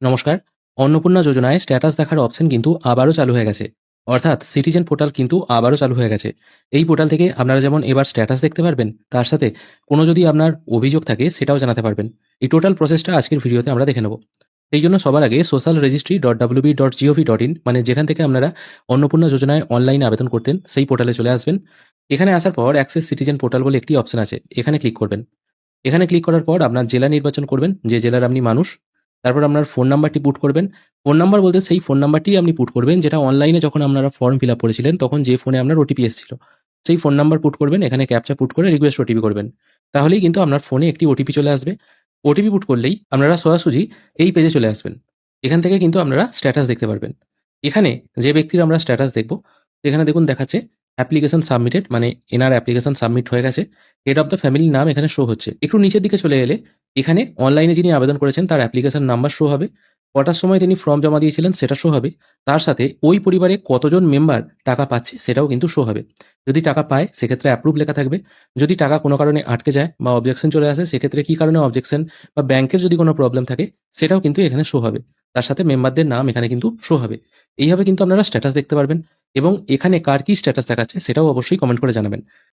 নমস্কার। অন্নপূর্ণা যোজনায় স্ট্যাটাস দেখার অপশন কিন্তু আবারও চালু হয়ে গেছে। অর্থাৎ সিটিজেন পোর্টাল কিন্তু আবারও চালু হয়ে গেছে। এই পোর্টাল থেকে আপনারা যেমন এবার স্ট্যাটাস দেখতে পারবেন, তার সাথে কোনো যদি আপনার অভিযোগ থাকে সেটাও জানাতে পারবেন। এই টোটাল প্রসেসটা আজকের ভিডিওতে আমরা দেখে নেব। এই জন্য সবার আগে socialregistry.wb.gov.in মানে যেখান থেকে আপনারা অন্নপূর্ণা যোজনায় অনলাইনে আবেদন করতেন সেই পোর্টালে চলে আসবেন। এখানে আসার পর অ্যাক্সেস সিটিজেন পোর্টাল বলে একটি অপশন আছে। এখানে ক্লিক করবেন। এখানে ক্লিক করার পর আপনার জেলা নির্বাচন করবেন, যে জেলার আপনি মানুষ। তারপর আপনার ফোন নাম্বারটি পুট করবেন। ফোন নাম্বার বলতে সেই ফোন নাম্বারটিই আপনি পুট করবেন যেটা অনলাইনে যখন আপনারা ফর্ম ফিল আপ করেছিলেন তখন যে ফোনে আপনার ওটিপি এসেছিল। সেই ফোন নাম্বার পুট করবেন, এখানে ক্যাপচা পুট করে রিকোয়েস্ট ওটিপি করবেন। তাহলেই কিন্তু আপনার ফোনে একটি ওটিপি চলে আসবে। ওটিপি পুট করলেই আপনারা সোজাসুজি এই পেজে চলে আসবেন। এখান থেকে কিন্তু আপনারা স্ট্যাটাস দেখতে পারবেন। এখানে যে ব্যক্তির আমরা স্ট্যাটাস দেখব, এখানে দেখুন দেখাচ্ছে অ্যাপ্লিকেশন সাবমিটেড, মানে এনার অ্যাপ্লিকেশন সাবমিট হয়ে গেছে। হেড অফ দ্য ফ্যামিলির নাম এখানে শো হচ্ছে। একটু নিচের দিকে চলে এলে এখানে অনলাইনে যিনি আবেদন করেছেন তার অ্যাপ্লিকেশন নাম্বার শো হবে। কটার সময় তিনি ফর্ম জমা দিয়েছিলেন সেটা শো হবে। তার সাথে ওই পরিবারে কতজন মেম্বার টাকা পাচ্ছে সেটাও কিন্তু শো হবে। যদি টাকা পায় সেক্ষেত্রে অ্যাপ্রুভ লেখা থাকবে। যদি টাকা কোনো কারণে আটকে যায় বা অবজেকশন চলে আসে সেক্ষেত্রে কী কারণে অবজেকশন বা ব্যাংকের যদি কোনো প্রবলেম থাকে সেটাও কিন্তু এখানে শো হবে। তার সাথে মেম্বারদের নাম এখানে কিন্তু শো হবে। এইভাবে কিন্তু আপনারা স্ট্যাটাস দেখতে পারবেন এবং এখানে কার কী স্ট্যাটাস দেখাচ্ছে সেটাও অবশ্যই কমেন্ট করে জানাবেন।